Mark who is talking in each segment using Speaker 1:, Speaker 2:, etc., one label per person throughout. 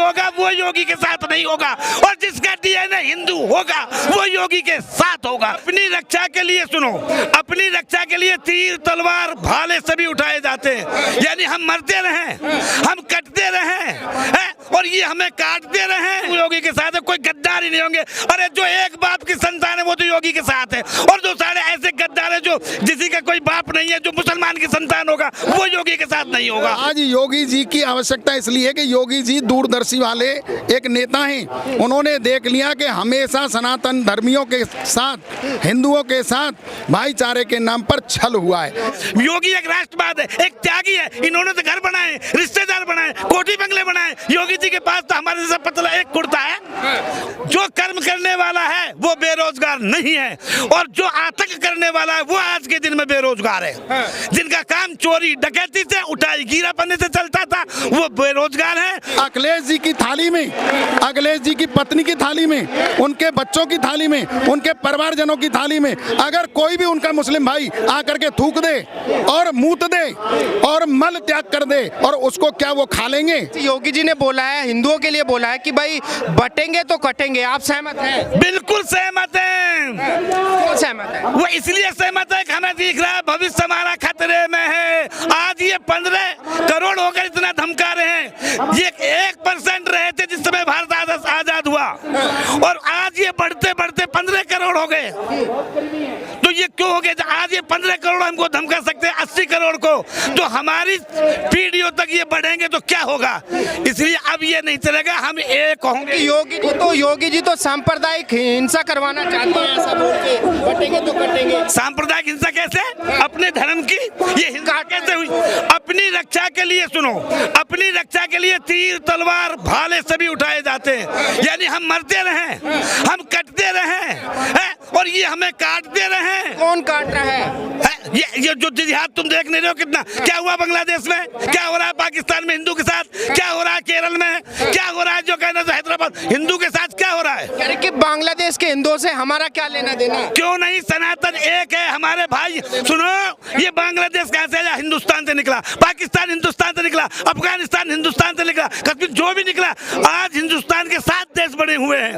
Speaker 1: होगा वो योगी के साथ नहीं होगा, और जिसका डीएनए हिंदू होगा वो योगी के साथ होगा। अपनी रक्षा के लिए सुनो, अपनी रक्षा के लिए तीर तलवार भाले सभी उठाए जाते हैं, यानी हम मरते रहे, हम कटते रहे और ये हमें काटते रहे, योगी के साथ है। कोई गद्दार ही नहीं होंगे। अरे जो एक बाप की संतान है वो तो योगी के साथ है, और जो सारे ऐसे गद्दार है जो जिसी का कोई बाप नहीं है, जो मुसलमान की संतान होगा वो योगी के साथ नहीं होगा।
Speaker 2: आज योगी जी की आवश्यकता इसलिए है कि योगी जी दूरदर्शी वाले एक नेता हैं। उन्होंने देख लिया कि हमेशा सनातन धर्मियों के साथ, हिंदुओं के साथ भाईचारे के नाम पर छल हुआ है।
Speaker 1: योगी एक राष्ट्रवाद है, एक त्यागी है। इन्होंने तो घर बनाए, रिश्तेदार बनाए, कोठी बंगले बनाए। योगी जी के पास तो हमारे जैसा पतला एक कुर्ता है। जो कर्म करने वाला है वो बेरोजगार नहीं है, और जो आतंक करने वाला है वो आज के दिन में बेरोजगार है। जिनका काम चोरी डकैती से, उठाई गिरापने से चलता था वो बेरोजगार है।
Speaker 2: अखिलेश जी की थाली में, अखिलेश जी की पत्नी की थाली में, उनके बच्चों की थाली में, उनके परिवारजनों की थाली में अगर कोई भी उनका मुस्लिम भाई आकर के थूक दे और मूत दे और मल त्याग कर दे, और उसको क्या वो खा लेंगे?
Speaker 3: योगी जी ने बोला है, हिंदुओं के लिए बोला है कि भाई बटेंगे तो कटेंगे। आप सहमत हैं?
Speaker 1: बिल्कुल सहमत हैं।
Speaker 3: क्यों सहमत है?
Speaker 1: वो इसलिए सहमत है कि हमें दिख रहा है भविष्य हमारा खतरे में है। आज ये 15 करोड़ होकर इतना धमका रहे हैं। ये 1% रहे थे जिस समय भारत आजाद हुआ, और आज ये बढ़ते बढ़ते 15 करोड़ हो गए। तो ये क्यों हो गए? आज ये 15 करोड़ हमको धमका सकते हैं 80 करोड़ को, तो हमारी पीढ़ियों तक ये बढ़ेंगे तो क्या होगा? इसलिए अब ये नहीं चलेगा, हम एक होंगे।
Speaker 3: योगी जी तो सांप्रदायिक हिंसा करवाना चाहते हैं, ऐसा बोल के बटेंगे तो कटेंगे।
Speaker 1: सांप्रदायिक हिंसा कैसे? अपने धर्म की ये हिंसा कैसे हुई? अपनी रक्षा के लिए सुनो, अपनी रक्षा के लिए तीर तलवार भाले सभी उठाए जाते हैं, यानी हम मरते रहे, हम कटते रहे और ये हमें काटते रहे।
Speaker 3: कौन काट रहा है?
Speaker 1: ये जो जिहाद तुम देख नहीं रहे हो कितना, क्या हुआ बांग्लादेश में, क्या हो रहा है पाकिस्तान में हिंदू के साथ, क्या हो रहा है केरल में, क्या हो रहा है जो कहना हैदराबाद हिंदू के साथ क्या हो रहा है?
Speaker 3: कह रहे कि बांग्लादेश के हिंदुओं से हमारा क्या लेना देना?
Speaker 1: क्यों नहीं, सनातन एक है हमारे भाई। सुनो, ये बांग्लादेश कहाँ से आया? हिंदुस्तान से निकला। पाकिस्तान हिंदुस्तान से निकला, अफगानिस्तान हिंदुस्तान से निकला, कश्मीर जो भी निकला, आज हिंदुस्तान के 7 देश बने हुए हैं।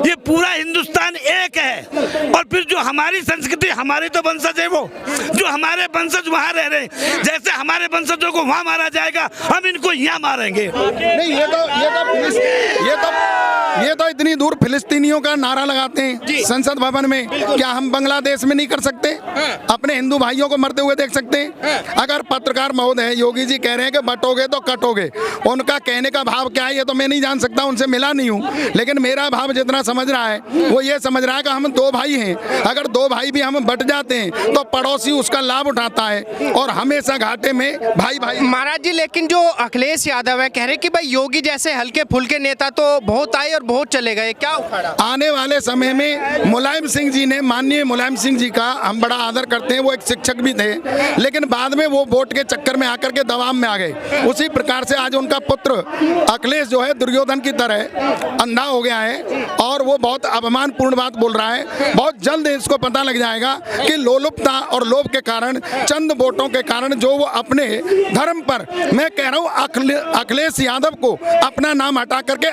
Speaker 1: ये पूरा हिंदुस्तान एक है। और फिर जो हमारी संस्कृति, हमारी तो वंशज है, वो जो हमारे वंशज वहाँ रह रहे हैं, जैसे हमारे वंशजों को वहाँ मारा जाएगा, हम इनको यहाँ मारेंगे।
Speaker 2: नहीं, ये तो इतनी दूर फिलिस्तीनियों का नारा लगाते हैं संसद भवन में। क्या हम बांग्लादेश में नहीं कर सकते? अपने हिंदू भाइयों को मरते हुए देख सकते हैं? अगर पत्रकार महोदय योगी जी कह रहे हैं कि बटोगे तो कटोगे, उनका कहने का भाव क्या है ये तो मैं नहीं जान सकता, उनसे मिला नहीं हूँ, लेकिन मेरा भाव जितना समझ रहा है वो ये समझ रहा है कि हम 2 भाई हैं। अगर 2 भाई भी हम बट जाते हैं तो पड़ोसी उसका लाभ उठाता है, और हमेशा घाटे में भाई भाई।
Speaker 3: महाराज जी, लेकिन जो अखिलेश यादव है कह रहे कि भाई योगी जैसे हल्के फुल्के नेता तो बहुत आए और बहुत चले गए, क्या उखाड़ा?
Speaker 2: आने वाले समय में मुलायम सिंह जी ने, माननीय मुलायम सिंह जी का हम बड़ा आदर करते हैं, वो एक शिक्षक भी थे, लेकिन बाद में वो वोट के चक्कर में आकर के दबाव में आ गए। उसी प्रकार से आज उनका पुत्र अखिलेश जो है दुर्योधन की तरह अंधा हो गया है, और वो बहुत अपमानपूर्ण बात बोल रहा है। बहुत जल्द इसको पता लग जाएगा कि लोलुपता और लोभ के कारण, चंद वोटों के कारण जो वो अपने धर्म पर, मैं कह रहा हूँ अखिलेश यादव को अपना नाम हटा करके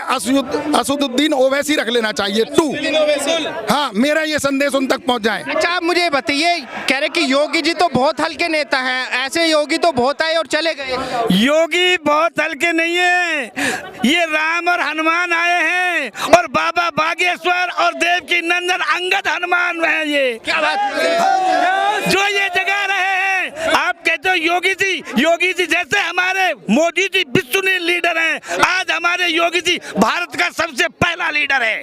Speaker 2: असदुद्दीन ओवैसी रख लेना चाहिए। हाँ, मेरा ये संदेश उन तक पहुंच जाए।
Speaker 3: अच्छा, आप मुझे बताइए, कह रहे कि योगी जी तो बहुत हल्के नेता हैं, ऐसे योगी तो बहुत आए और चले गए।
Speaker 1: योगी बहुत हल्के नहीं है, ये राम और हनुमान आए हैं, और बाबा बागेश्वर और देवकी नंदन अंगद हनुमान है। ये
Speaker 3: क्या बात
Speaker 1: जो ये जगह रहे हैं। आप कहते हो योगी जी जैसे हमारे मोदी जी विश्व लीडर हैं, आज हमारे योगी जी भारत का सबसे पहला लीडर है,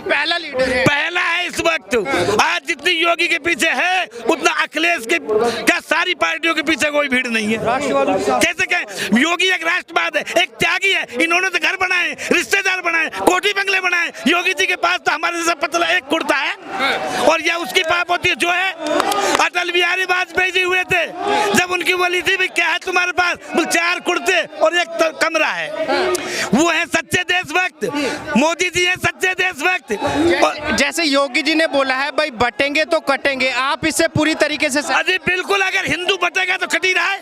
Speaker 1: पहला है इस वक्त। आज जितनी योगी के पीछे है उतना अखिलेश के क्या सारी पार्टियों के पीछे कोई भीड़ नहीं है। कैसे कहें, योगी एक राष्ट्रवाद है, एक त्यागी है। इन्होंने तो घर बनाए, रिश्तेदार बनाए, कोठी बंगले बनाए। योगी जी के पास तो हमारे जैसा पतला एक कुर्ता है, और यह उसकी पाप होती है जो है। अटल बिहारी वाजपेयी जी हुए थे, जब उनकी बोली थी क्या है तुम्हारे पास, 4 कुर्ते और 1 कमरा है। वो है सच्चे देशभक्त। मोदी जी है सच्चे देशभक्त।
Speaker 3: जैसे योगी जी ने बोला है भाई बटेंगे तो कटेंगे, आप इससे पूरी तरीके से?
Speaker 1: अरे बिल्कुल, अगर हिंदू बटेगा तो कट ही रहा है।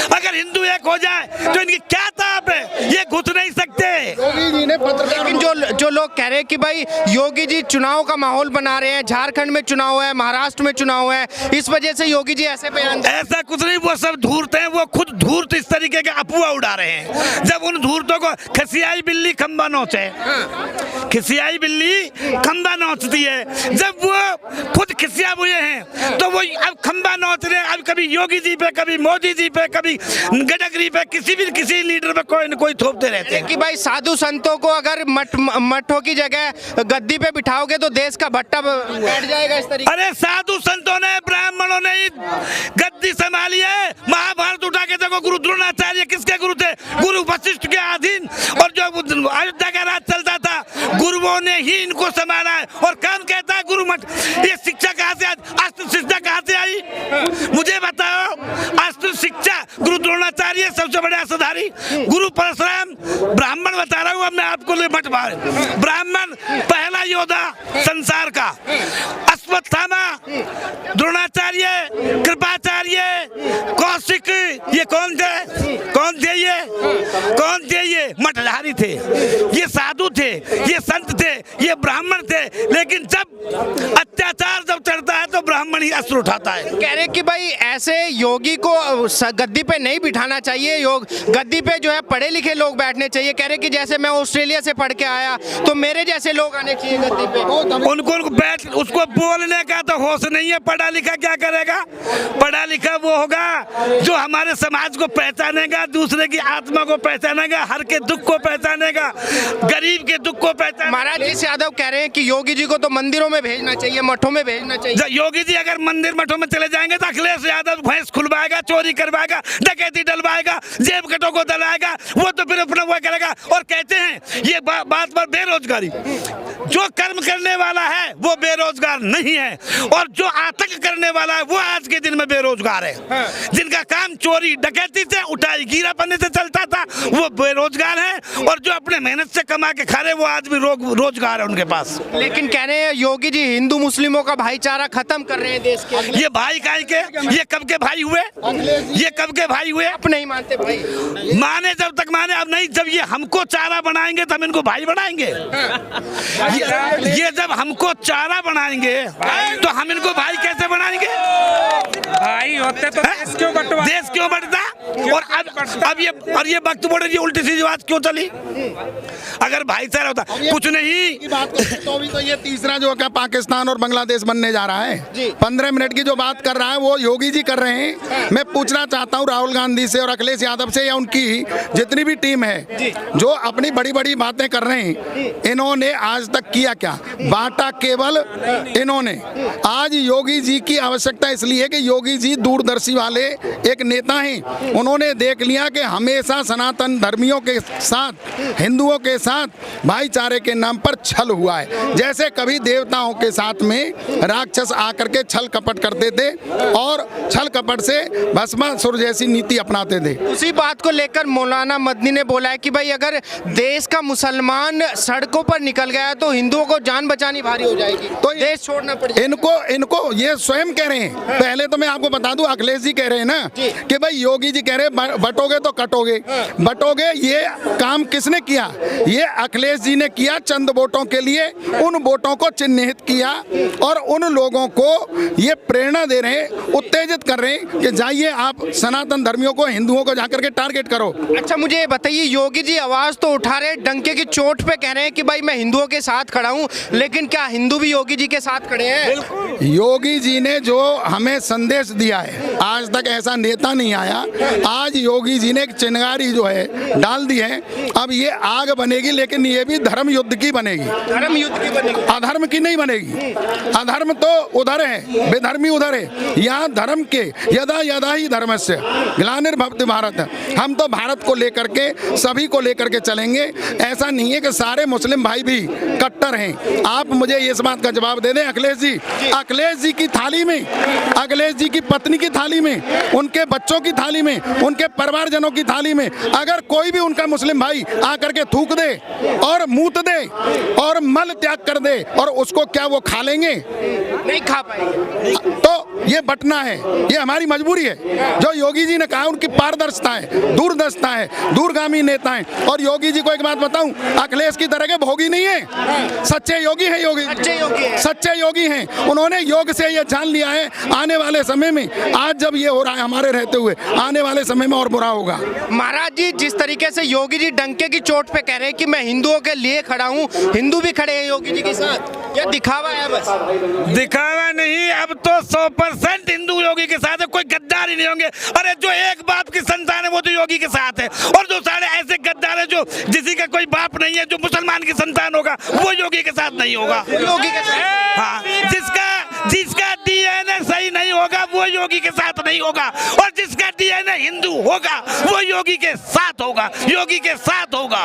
Speaker 1: अगर हिंदू एक हो जाए तो इनकी क्या ताप है, ये घुस नहीं सकते।
Speaker 3: लोग कह रहे हैं कि भाई योगी जी चुनाव का माहौल बना रहे हैं, झारखंड में चुनाव है, महाराष्ट्र में चुनाव है, इस वजह से योगी जी ऐसे बयान दे।
Speaker 1: ऐसा कुछ नहीं, वो सब धूर्त हैं, वो खुद धूर्त इस तरीके के अफवाह उड़ा रहे हैं। जब उन धूर्तों को खसियाई बिल्ली खंबा नोचे, खिसियाई बिल्ली खंबा नोचती है, जब वो खुद खिसिया हुए हैं तो वो अब खंबा नोच रहे हैं। अब कभी योगी जी पे, कभी मोदी जी पे, कभी गडकरी पे, किसी लीडर पे कोई न कोई थोपते रहते हैं
Speaker 3: कि भाई साधु संतों को अगर मठों की जगह गद्दी पे बिठाओगे तो देश का भट्टा बैठ जाएगा इस तरीके।
Speaker 1: अरे साधु संतों ने, ब्राह्मणों ने ही गद्दी संभाली है। महाभारत उठा के देखो, गुरु द्रोणाचार्य किसके गुरु थे? गुरु वशिष्ठ के अधीन। और जो अयोध्या का राज चलता था, गुरुओं ने ही इनको संभाला है। और कौन कहता है गुरु मठ? ये शिक्षा कहाँ से, अस्त्र शिक्षा कहाँ से आई? मुझे बताओ। अस्त्र शिक्षा गुरु द्रोणाचार्य सबसे बड़े असाधारी, गुरु परशुराम ब्राह्मण बता रहा हूँ। अब मैं आपको ले मठ मार, ब्राह्मण पहला योद्धा संसार का, अश्वत्थामा, द्रोणाचार्य, कृपाचार्य, कौशिक, ये कौन थे? कौन थे ये? कौन थे ये? मठधारी थे, ये साधु थे, ये संत थे, ये ब्राह्मण थे। लेकिन जब अत्याचार जब चढ़ता है तो ब्राह्मण ही अस्त्र उठाता है।
Speaker 3: कह रहे कि भाई ऐसे योगी को गद्दी पे नहीं बिठाना चाहिए, गद्दी पे जो है पढ़े लिखे लोग बैठने चाहिए। कह रहे कि जैसे मैं ऑस्ट्रेलिया से पढ़ के आया तो मेरे जैसे लोग आने चाहिए गद्दी पे।
Speaker 1: उनको बैठ, उसको बोलने का तो होश नहीं है। पढ़ा लिखा क्या करेगा? पढ़ा लिखा वो होगा जो हमारे समाज को पहचानेगा, दूसरे की आत्मा को पहचानेगा, हर के दुख को पहचानेगा, गरीब के दुख को पहचानेगा।
Speaker 3: महाराज जी यादव कह रहे हैं कि योगी जी को तो मंदिरों में भेजना चाहिए, मठों में भेजना चाहिए।
Speaker 1: योगी जी अगर मंदिर मठों में चले जाएंगे तो अखिलेश यादव भैंस खुलवाएगा, चोरी करवाएगा, डकैती डलवाएगा, जेब कटों को दलाएगा, वो तो फिर अपना वो करेगा। और कहते हैं ये बात पर बेरोजगारी, जो कर्म करने वाला है वो बेरोजगार नहीं है, और जो आतंक करने वाला है वो आज के दिन में बेरोजगार है। जिनका काम चोरी डकैती से, उठाई गिरापने से चलता था वो बेरोजगार है, और जो अपने मेहनत से कमा के खा रहे वो आज भी रोजगार है उनके पास।
Speaker 3: लेकिन कह रहे हैं योगी जी हिंदू मुस्लिमों का भाईचारा खत्म कर रहे हैं देश के।
Speaker 1: ये भाई काहे के? ये कब के भाई हुए? ये कब के भाई हुए?
Speaker 3: आप नहीं मानते भाई?
Speaker 1: माने जब तक माने, अब नहीं। जब ये हमको चारा बनाएंगे तो हम इनको भाई बनाएंगे। ये जब हमको चारा बनाएंगे तो हम इनको भाई कैसे बनाएंगे?
Speaker 4: भाई होते तो देश क्यों बंटवा?
Speaker 1: देश क्यों बढ़ता? और ये वक्त बोले ये उल्टी सीधी बात क्यों चली? अगर भाईचारा होता कुछ नहीं।
Speaker 2: तो भी तो ये तीसरा जो क्या पाकिस्तान और बांग्लादेश बनने जा रहा है। 15 मिनट की जो बात कर रहा है वो योगी जी कर रहे हैं। मैं पूछना चाहता हूँ राहुल गांधी से और अखिलेश यादव से, या उनकी जितनी भी टीम है जो अपनी बड़ी बड़ी बातें कर रहे हैं, इन्होंने आज तक किया क्या? बांटा केवल इन्होंने। आज योगी जी की आवश्यकता इसलिए है कि योगी जी दूरदर्शी वाले एक नेता हैं। उन्होंने देख लिया कि हमेशा सनातन धर्मियों के साथ, हिंदुओं के साथ भाईचारे के नाम पर छल हुआ है। जैसे कभी देवताओं के साथ में राक्षस आकर के छल कपट करते थे और छल कपट से भस्मासुर जैसी नीति अपनाते थे।
Speaker 3: उसी बात को लेकर मौलाना मदनी ने बोला है कि भाई अगर देश का मुसलमान सड़कों पर निकल गया तो हिंदुओं को जान बचानी भारी हो जाएगी, तो देश छोड़ना पड़ेगा।
Speaker 2: इनको ये स्वयं कह रहे हैं। पहले तो मैं आपको बता दूं, अखिलेश जी कह रहे हैं ना कि भाई योगी जी कह रहे हैं बटोगे तो कटोगे। बटोगे, ये काम किसने किया? ये अखिलेश जी ने किया। चंद वोटों के लिए उन वोटों को चिन्हित किया और उन लोगों को ये प्रेरणा दे रहे हैं, उत्तेजित कर रहे हैं कि जाइए आप सनातन धर्मियों को, हिंदुओं को जाकर के टारगेट करो।
Speaker 3: अच्छा मुझे ये बताइए, योगी जी आवाज तो उठा रहे, डंके की चोट पे कह रहे हैं कि भाई मैं हिंदुओं के साथ खड़ा हूं, लेकिन क्या हिंदू भी योगी जी के साथ खड़े हैं?
Speaker 2: योगी जी ने जो हमें संदेश दिया है, आज तक ऐसा नेता नहीं आया। आज योगी जी ने एक चिंगारी जो है डाल दी है। अब ये आग बनेगी, लेकिन ये भी धर्म युद्ध की बनेगी,
Speaker 3: धर्म युद्ध की बनेगी,
Speaker 2: अधर्म की नहीं बनेगी। अधर्म तो उधर है, बेधर्मी उधर है। यहाँ धर्म के यदा यदा ही धर्मस्य ग्लानिर्भवति भारत। हम तो भारत को लेकर के, सभी को लेकर के चलेंगे। ऐसा नहीं है कि सारे मुस्लिम भाई भी कट्टर हैं। आप मुझे इस बात का जवाब दे दें, अखिलेश जी की थाली में, अखिलेश जी उनकी पत्नी की थाली में, उनके बच्चों की थाली में, उनके परिवारजनों की थाली में अगर कोई भी उनका मुस्लिम भाई आकर के थूक दे और मूत दे और मल त्याग कर दे और उसको क्या वो खा लेंगे?
Speaker 3: नहीं खा पाएंगे।
Speaker 2: तो ये बटना है, ये हमारी मजबूरी है। जो योगी जी ने कहा उनकी पारदर्शिता है, दूरदर्शिता है, दूरगामी नेता है। और योगी जी को एक बात बताऊं, अखिलेश की तरह के भोगी नहीं है, सच्चे योगी हैं। योगी सच्चे योगी हैं। उन्होंने योग से ये जान लिया है आने वाले समय में, आज जब ये हो रहा है हमारे रहते हुए, आने वाले समय में और बुरा होगा।
Speaker 3: महाराज जी, जिस तरीके से योगी जी डंके की चोट पे कह रहे हैं कि मैं हिंदुओं के लिए खड़ा हूँ, हिंदू भी खड़े हैं योगी जी के साथ, यह दिखावा है बस?
Speaker 1: दिखावा नहीं, अब तो 100% हिंदू योगी के साथ है, कोई गद्दार ही नहीं होंगे। अरे जो एक बाप की संतान है वो तो योगी के साथ है, और जो सारे ऐसे गद्दार है जो जिसी का कोई बाप नहीं है, जो मुसलमान की संतान होगा वो योगी के साथ नहीं होगा।
Speaker 3: योगी के साथ,
Speaker 1: हाँ, जिसका डीएनए सही नहीं होगा वो योगी के साथ नहीं होगा, और जिसका डीएनए हिंदू होगा वो योगी के साथ होगा, योगी के साथ होगा।